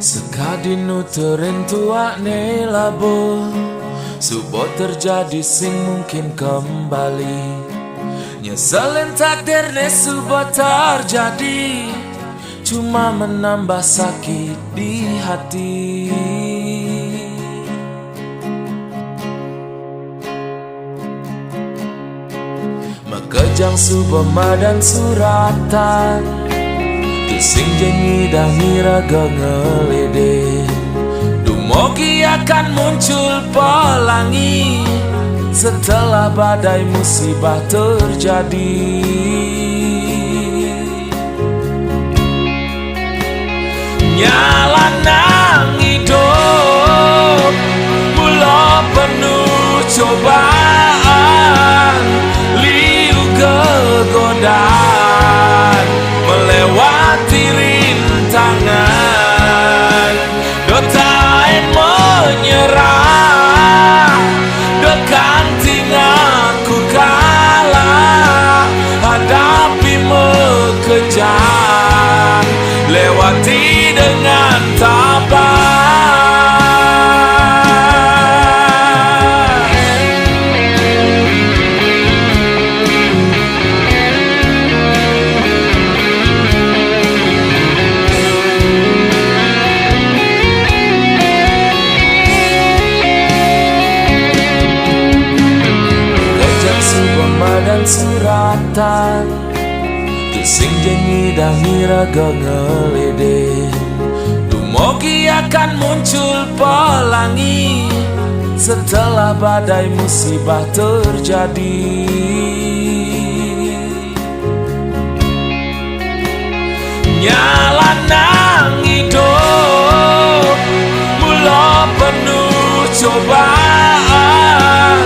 Sekadinu terentua ne labo Subo terjadi sing mungkin kembali Nyeselin takdir ne subo terjadi Cuma menambah sakit di hati Makejang subo madan suratan Sing jengi dah ngira ngelede Dumogi akan muncul pelangi Setelah badai musibah terjadi Nyala nang hidup Mula penuh cobaan Liu kegodaan Melewati rintangan Dotain menyerah Dekanting aku kalah Hadapi mekejang Lewati dengan tabah dan suratan Sing jengi dah ngira ngelede Dumogi akan muncul pelangi Setelah badai musibah terjadi Nyala nang hidup Mula penuh cobaan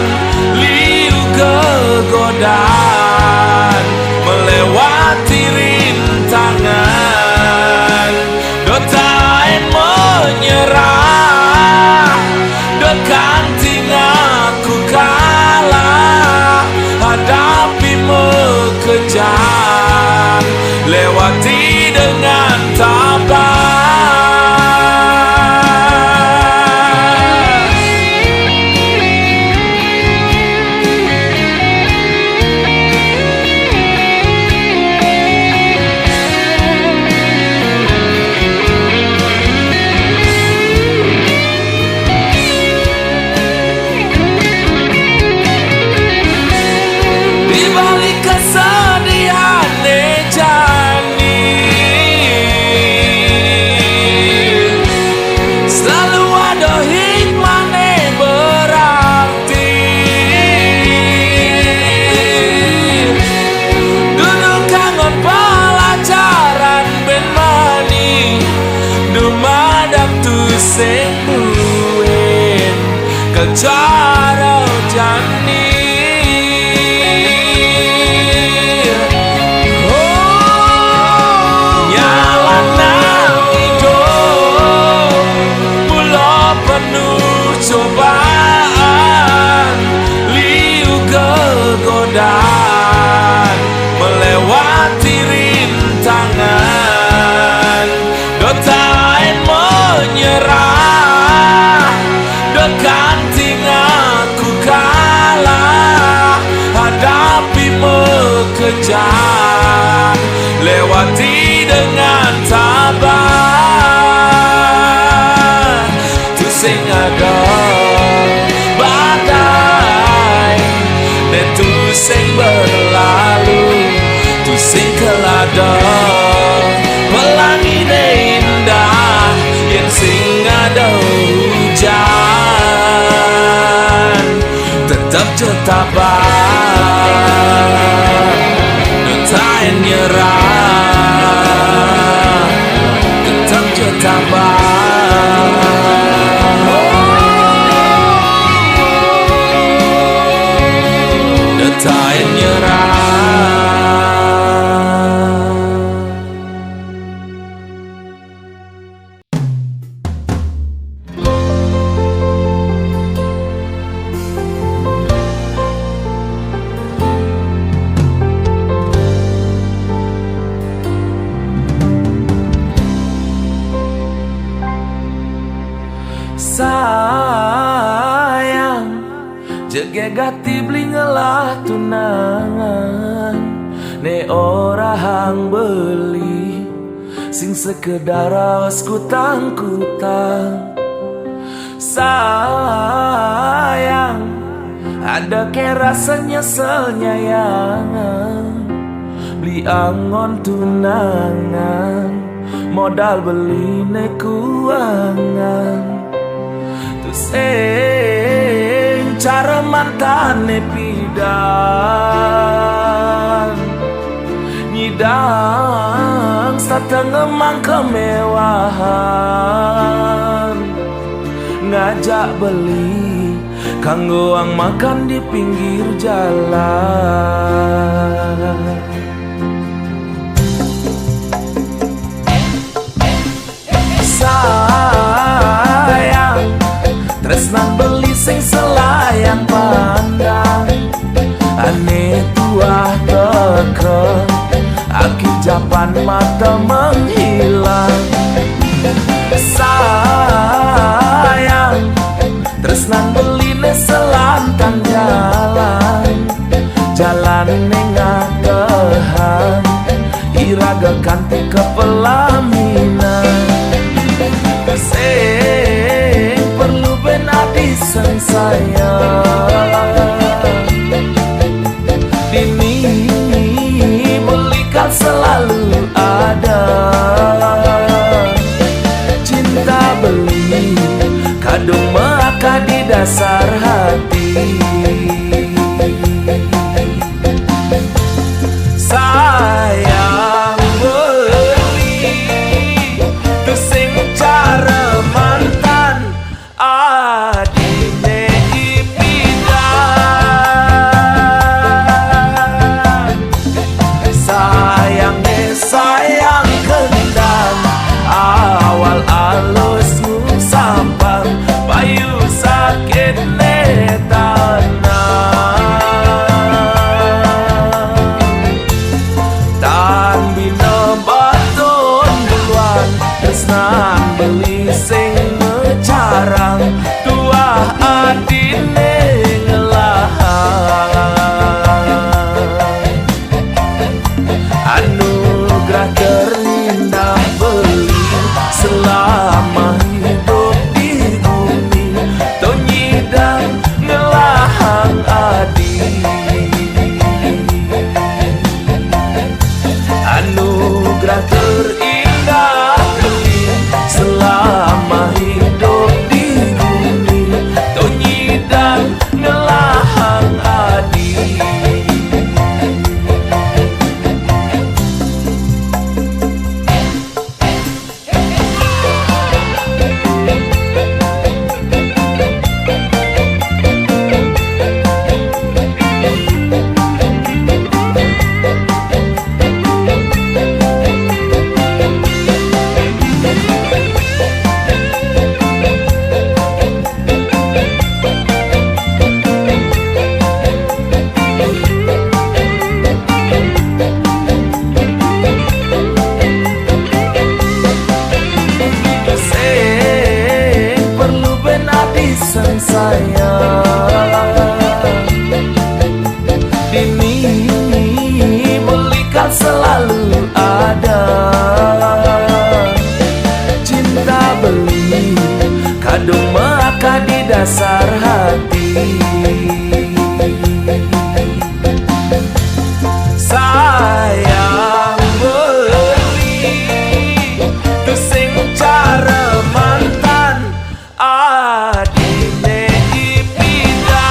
Liu kegodaan Melewati rintangan Dotain menyerah Dekanting aku kalah Hadapi mekejang Lewati dengan tabah sing buin kecara jani Nyala nang hidup Mula penuh cobaan Liu kegodaan Melewati rintangan Dotain menyerah Dekanting aku kalah Hadapi mekejang Lewati dengan tabah Tu sing ada badai Dan tu sing berlalu Tu sing kelada Pelangi indah Yang sing ada hujan Tetap tabah Dotain nyerah Tetap tabah Dotain nyerah Jegegati blingelah tunangan ne ora hang beli sing sekedar aos kutang-kutang. Sayang ada ke rasa nyesel nyayangan beli angon tunangan modal beli ne kuangan terus cara mantane pidan nyidang sateng emang kemewahan ngajak beli kanggo ang makan di pinggir jalan. Sayang tresnan beli sing selayang pandang ane tuah teke aki japan mata menghilang. Sayang tresnan beli ne selantang jalan nengakehan iraga kanti ke pelaminan sing perlu benadi sang sayang dini belikan selalu ada cinta beli kadung maka di dasar hati. Sayang beli tuh sing cara mantan adine ipidan sayang kendang awal alusmu sampang bayu sakit beli sing mecarang tuah adine ngelahan anugerah terindah beli selama hidup di bumi tonyidang ngelahang adi anugerah terindah selama hidup di bumi tonyidang ngelahang adi. Sang sayang dini belikan selalu ada cinta beli kadung maka di dasar hati. Sayang beli tuh sing cara mantan adine ipidan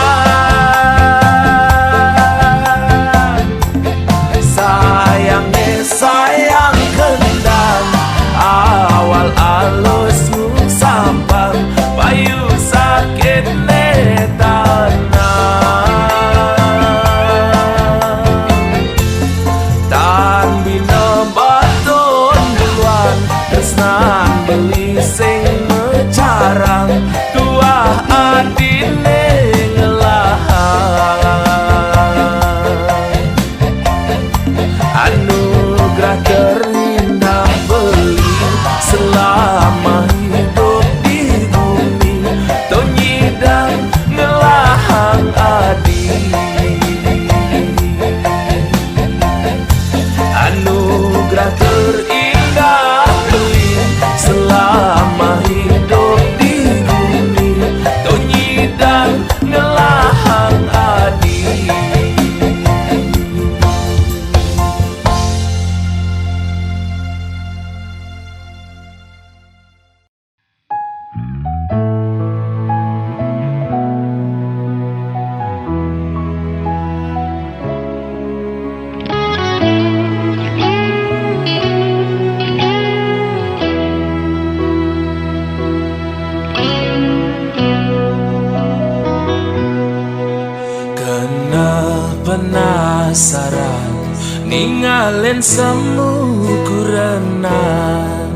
sarang ninggalin semu kurenan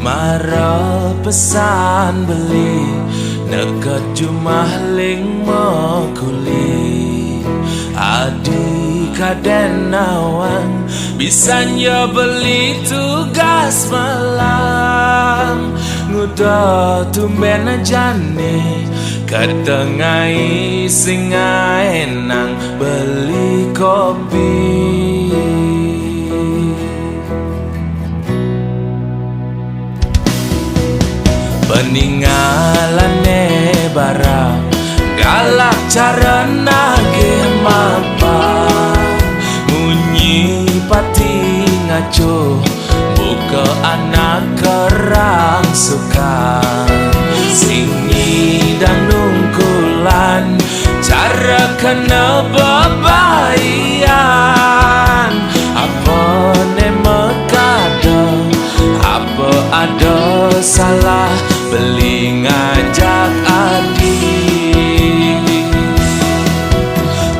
mara pesan beli neket jumah ling mokuli adi kaden nawang bisanya beli tugas malam nguda tumben jane katengai sing enang beli kopi peninggalane barang galak cara nage mapa munyi pati ngaco buka anak kerang suka singi dan nungkulan cara kena bebayan apa ne mekada apa ada salah beli ngajak adik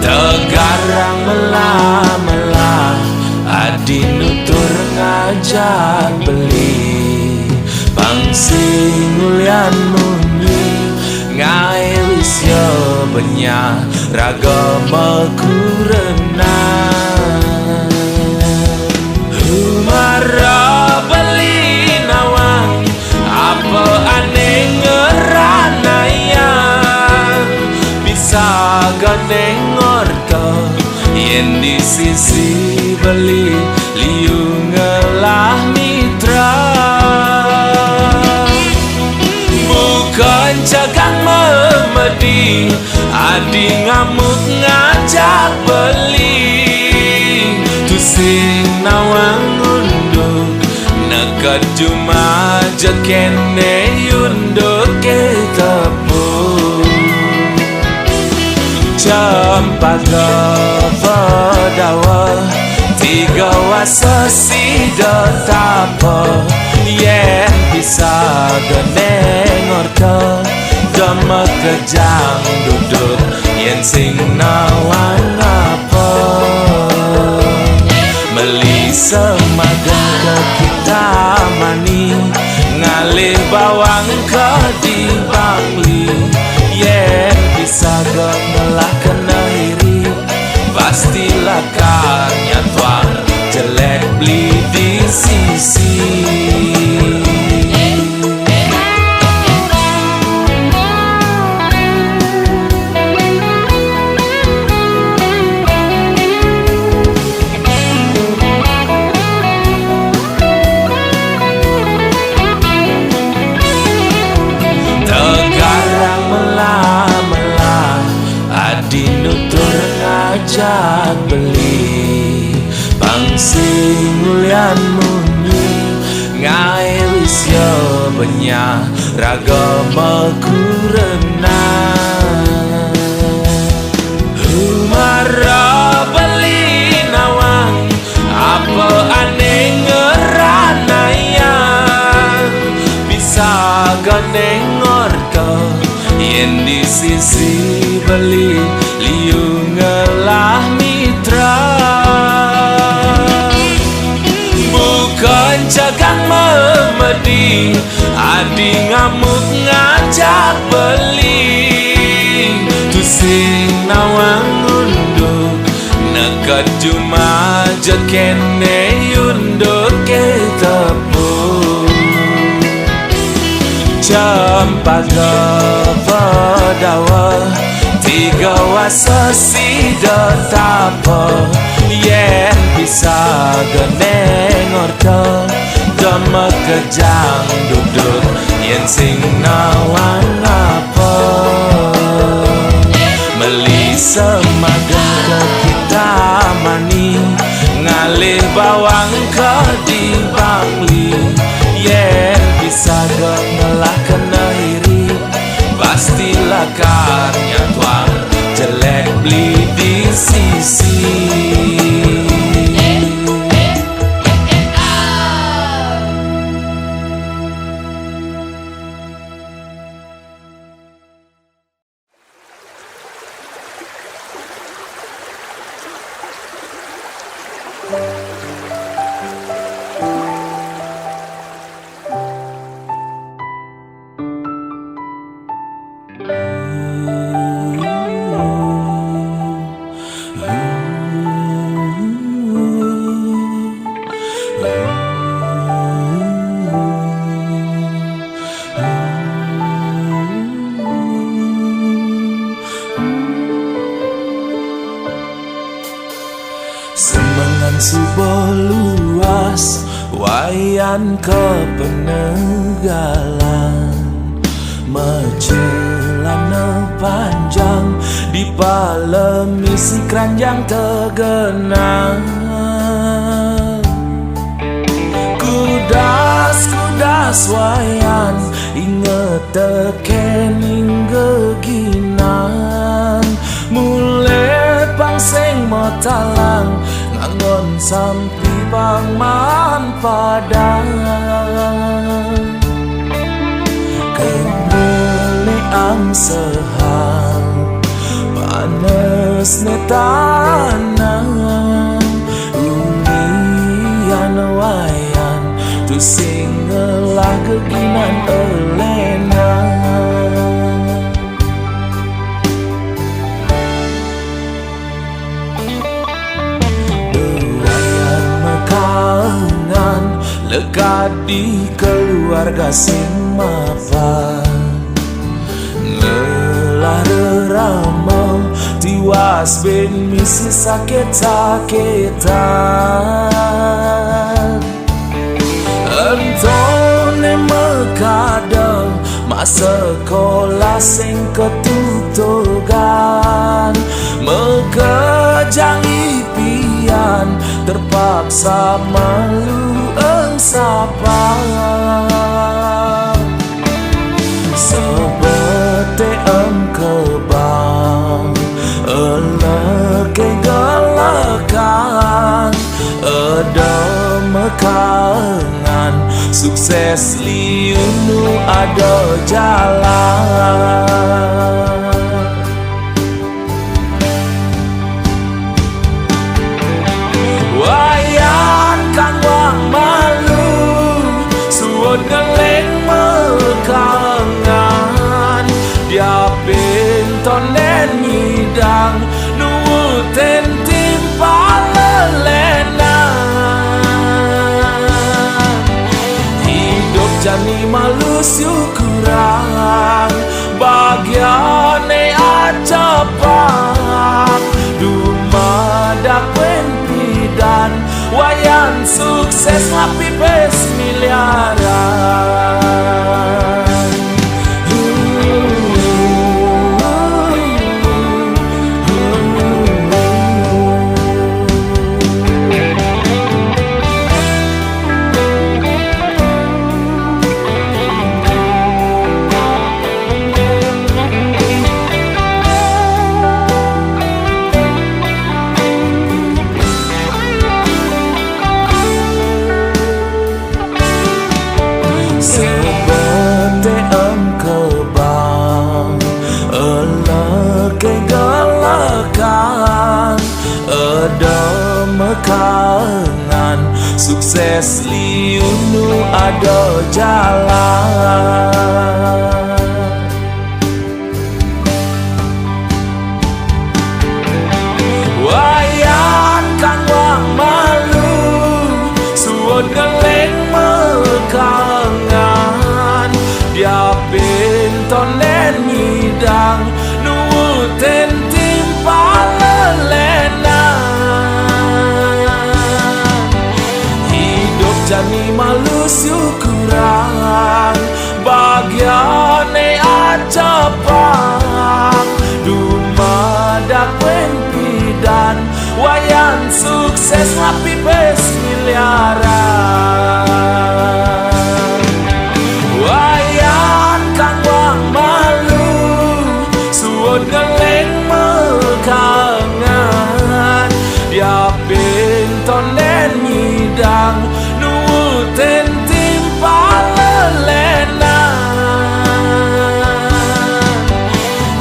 tegarang melah-melah adi nutur ngajak beli pangsing ulian muni ngae wis yo benya ragama kurenan humara beli nawang apa aneh ngeranayan bisa gandeng ngorto yen di sisi beli liu ngelah mitra bukan jagang memedi adi ngamuk ngajak beli tusing nawang unduk nekat cuma jekene yunduk ke tepung cempaka pedawa tiga wasa sida tapa yen bisa geneng orta dama kejang duduk yen sing nawang apa meli semagen ke kita mani ngalih bawang ke di bangli yen bisa gemelah kena iri pastilah karnya tuang jelek beli di sisi ngajak beli pangsing ulian muni ngae wis yo benya ragama kurenan humara beli nawang apa aneh ngeranayan bisa gandeng ngorto yen di sisi beli liu ngelah mitra bukan jagang memedi adi ngamuk ngajak beli tusing nawang unduk nekat cuma jekene yunduk ke tepung cempaka pedawa tiga wasa sida tapa yen bisa geneng orta dama kejang duduk yen sing nawang apa meli semagen ke kita mani ngalih bawang ke di bangli yen bisa gemelah kena iri pastilah karnya tuang jelek beli di sisi Wayan kepeninggalan Mecelana panjang di palemi si keranjang tergenang. Kudas wayan inget tekening geginan. Mulai pangseng motalang ngangon sampai pangman padang. Ang sehang panas ne tanang unian wayan tu singelah keginan elena. Wayan mekangan lekat di keluarga sing mapan. Lelah rama tiwas ben misi sakit-sakitan. Entone mekadang masa sekolah sing ketutugan. Mekejang ipian terpaksa malu engsapan. Sebete kebang eleke galakan ada mekangan sukses liunu ada jalan. Wayan kang wang malu suwon geleng mekangan dia pintonen nyidang nuwuten timpal lelenan. Hidup jani malu syukuran bagiane acapak dumadak penpidan wayan sukses lapi pes miliaran. Ada mekangan sukses liunu ada jalan. Wayan kang wang malu suwon geleng mekangan dia pintonen nyidang nuwuten timpal lelenan. Jani malu syukuran bagiane acapak dumadak penpidan wayan sukses lapi pes miliaran. Wayan kang wang malu suwon geleng mekangan dia pintonen nyidang nuwuten timpal lelenan.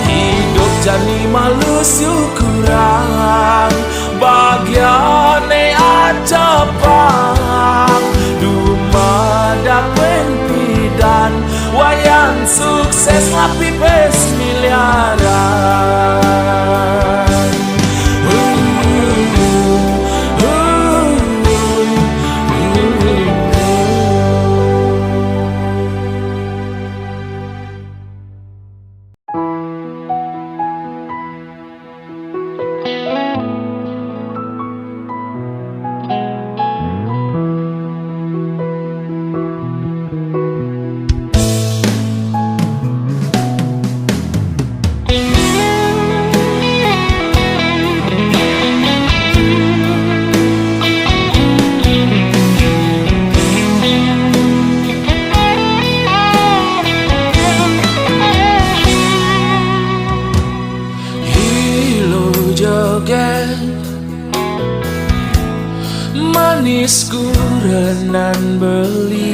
Hidup jani malu syukuran bagiane acapak dumadak penpidan wayan sukses lapi pes miliaran. manisku renan beli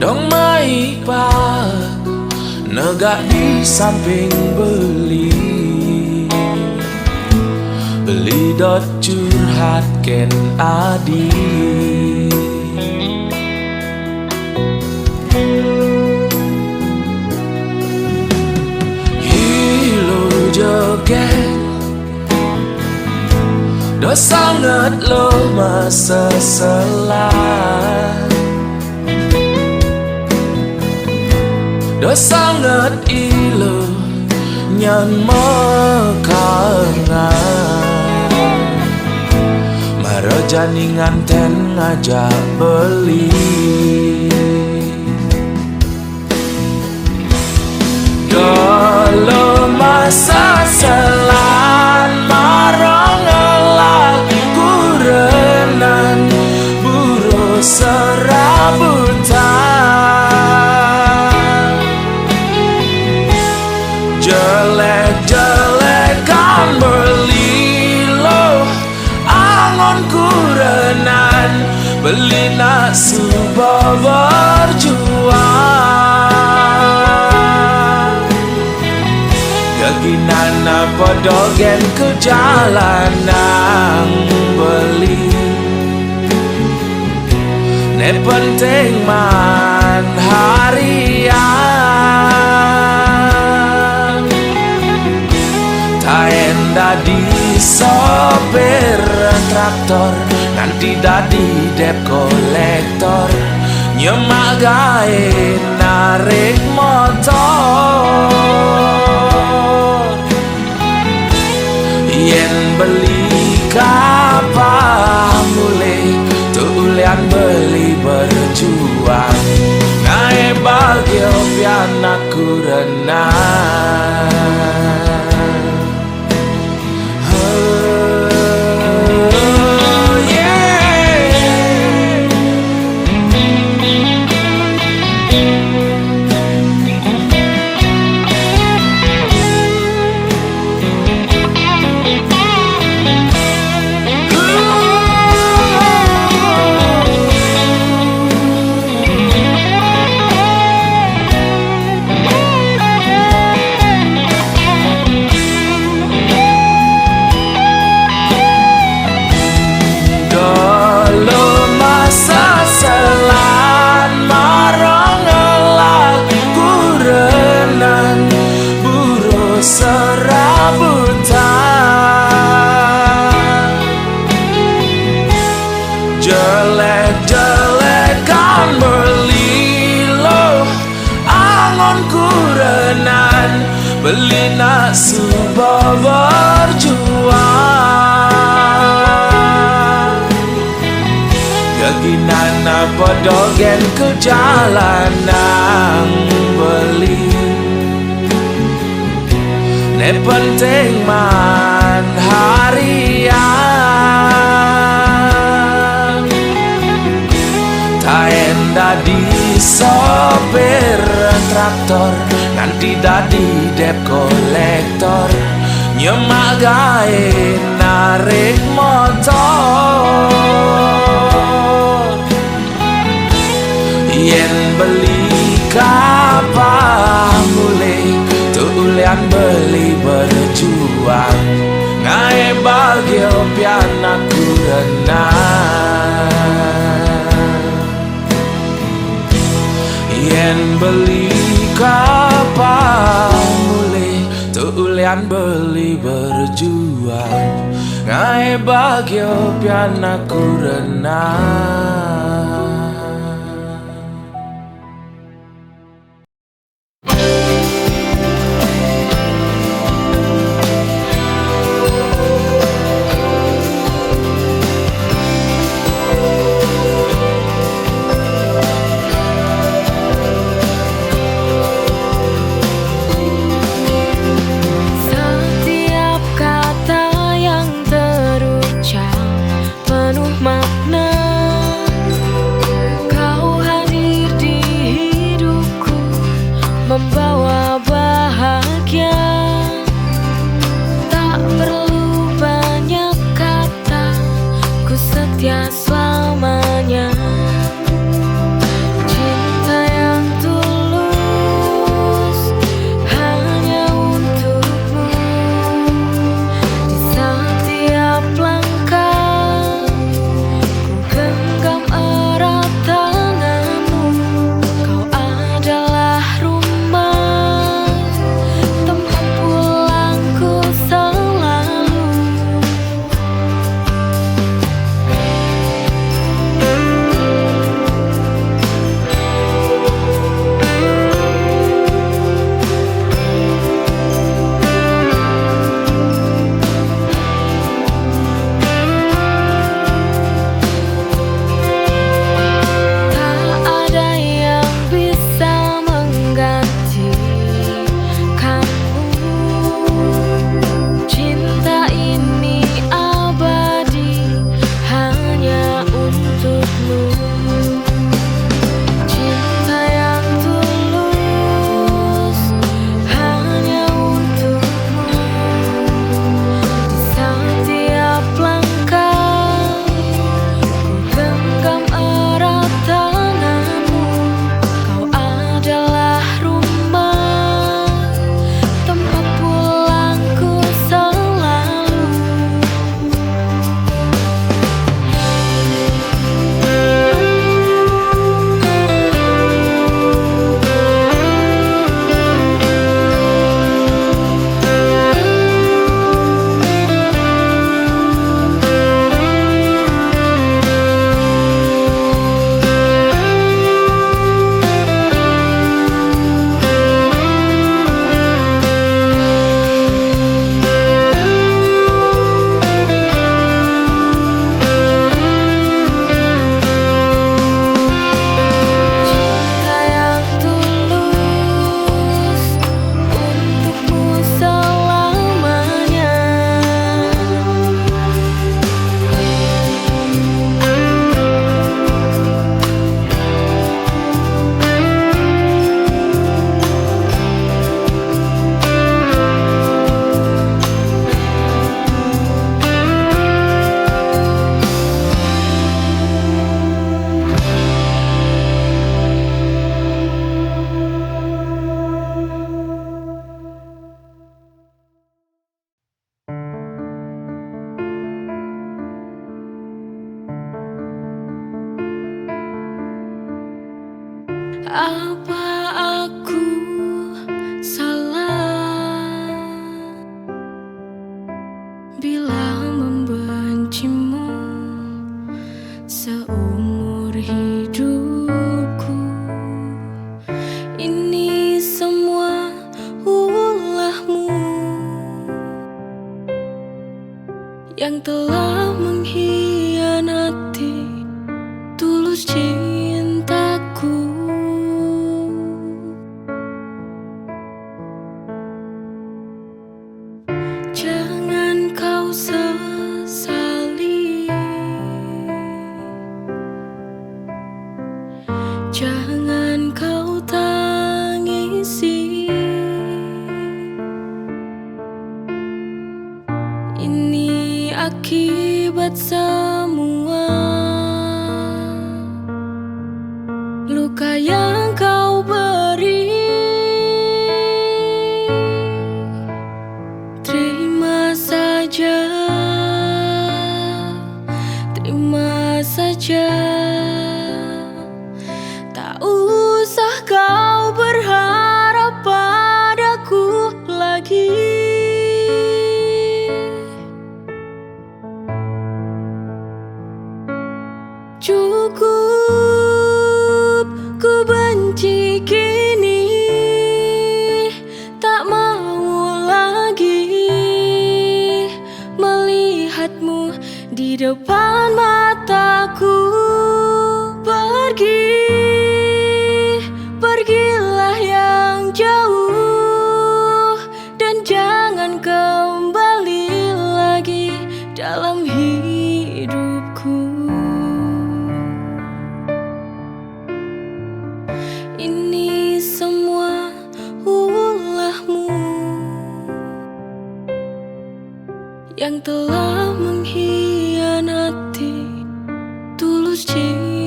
dong mai pak negak di samping beli dot curhat ken adi hilo joget do sangat lo masa selah do sangat ilo nyan mekangan Marojani nganten ngajak beli dolo masa selan marong ngelak kurenan buru serabutan jelek-jelekan beli lo angon kurenan beli nak subuh berjuang yakinan apa dogen ke jalanan beli ne penting man harian taen dadi sopir traktor nanti dadi dep kolektor nyemak gawe narik motor yen beli kapal mulai tulian beli berjuang nae bagio piana kurenan jelek-jelekan beli lo angon kurenan beli nak subuh berjuang yakinan apa dogen ke jalanan beli ne penting man harian taen dadi sopir traktor nanti dadi dep kolektor nyemak gawe narik motor yen beli kapal mulai tulian beli berjuang ngae bagio piana kurenan yen beli kapal mulai tulian beli berjuang ngae bagio piana kurenan Penuh makna selamanya. Cinta yang tulus hanya untukmu. Di setiap langkah ku genggam erat tanganmu. Kau adalah rumah, tempat pulangku selalu. Tak ada yang bisa menggantikanmu. Cinta ini abadi hanya untukmu. Cinta yang tulus hanya untukmu. Di setiap langkah ku genggam erat tanganmu. Kau adalah rumah, tempat pulangku selalu. Cinta yang tulus untukmu selamanya. Apa aku salah bila membencimu seumur hidupku? Ini semua ulahmu yang telah mengkhianati tulus cintaku. Jangan kau sesali, jangan kau tangisi. Ini akibat semua luka yang kau beri. Terima saja, terima saja. Tak usah kau berharap padaku lagi. Cukup ku benci kini, tak mau lagi melihatmu di depan mataku. Pergi, pergilah yang jauh dan jangan kembali lagi dalam hidupku. Ini semua ulahmu yang telah mengkhianati tulus cinta.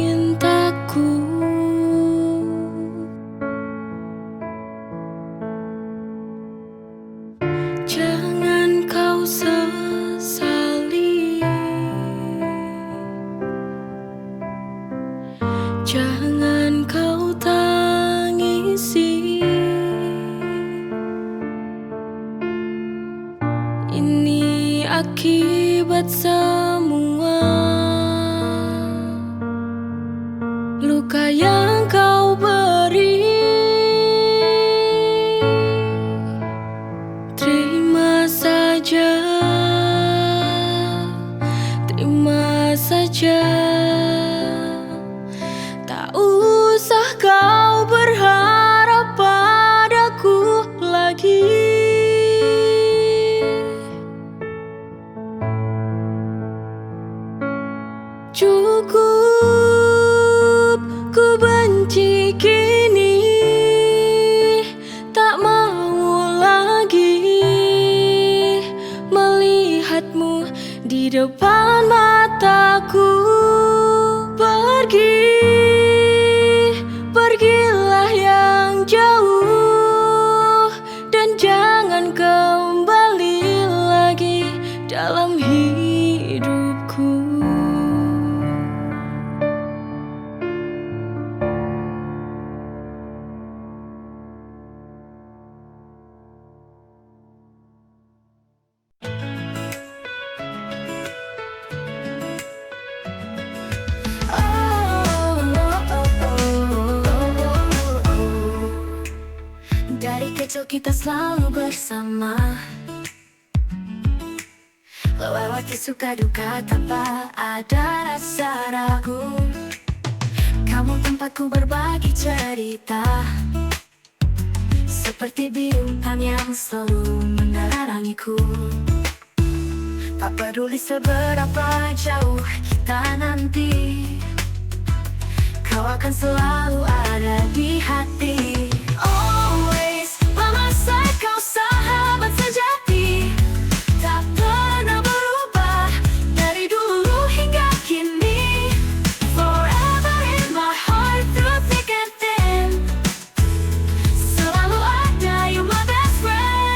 Jangan kau tangisi, ini akibat semua luka yang kau beri. Terima saja, terima saja. Tak usah kau berharap padaku lagi. Cukup ku benci kini, tak mau lagi melihatmu di depan mataku. Pergi, pergilah yang jauh, dan jangan kembali lagi dalam hidupku. Dari kecil kita selalu bersama, lewati suka duka tanpa ada rasa ragu. Kamu tempatku berbagi cerita, seperti bintang yang selalu menerangiku. Tak peduli seberapa jauh kita nanti, kau akan selalu ada di hati. Always by my side, kau sahabat sejati, tak pernah berubah dari dulu hingga kini. Forever in my heart, through thick and thin, selalu ada, you my best friend.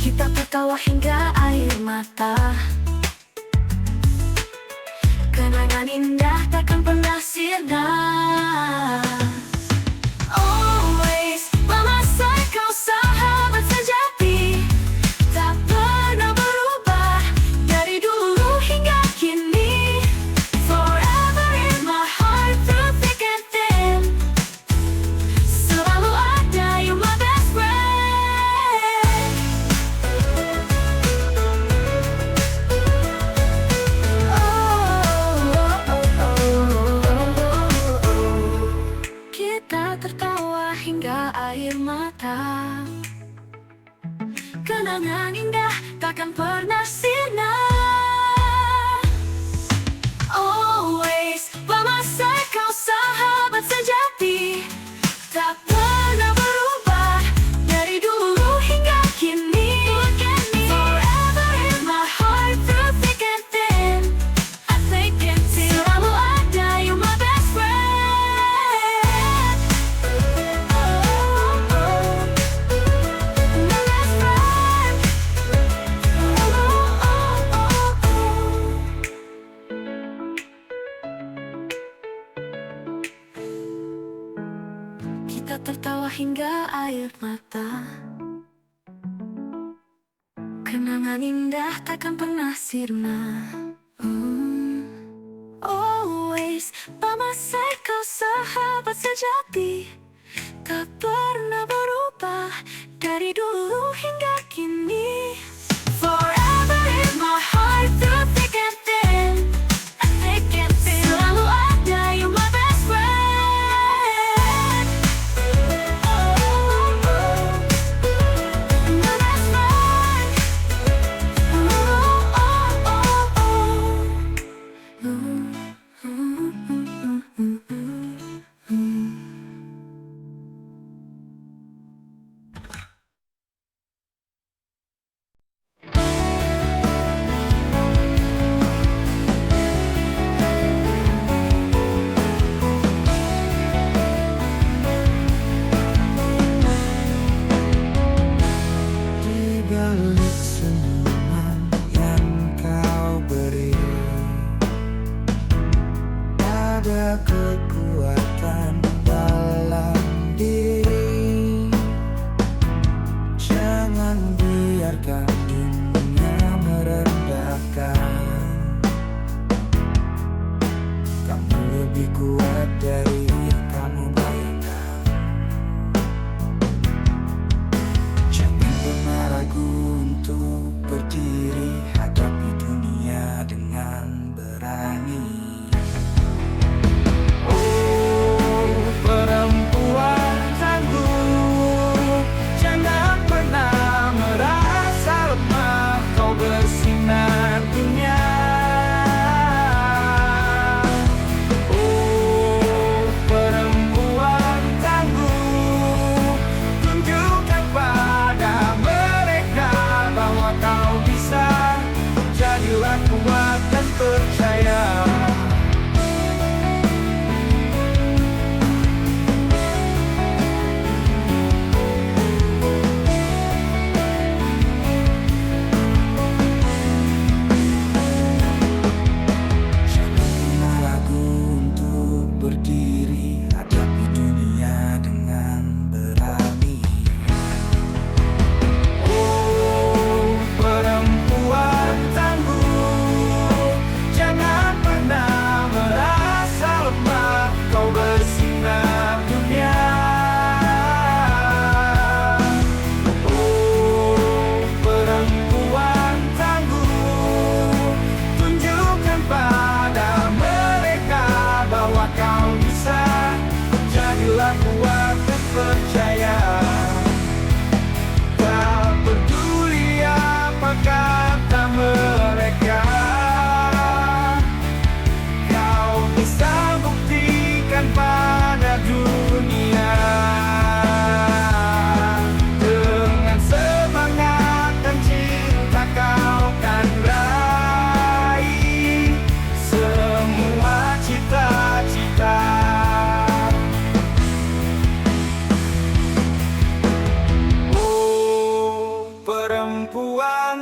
Kita tertawa hingga air mata, kenangan indah takkan pernah sirna. Always by my side, kau sahabat sejati, tak pernah berubah dari dulu hingga kini. Forever in my heart, through thick and thin, selalu ada, you my best friend. Kita tertawa hingga air mata, kenangan indah takkan pernah sirna. Always by my side, kau sahabat sejati, tak pernah berubah dari dulu hingga kini. Forever in my heart, through thick and thin, I think it's selalu ada, you my best friend. My best friend. Kita tertawa hingga air mata, kenangan indah takkan pernah sirna. Always by my side, kau sahabat sejati, tak pernah berubah dari dulu hingga kini. Forever in my heart, through thick and thin, I think it's selalu ada, you my best friend. My best friend.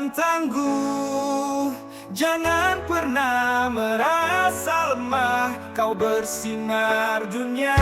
dan tangguh. Jangan pernah merasa lemah, kau bersinar dunia.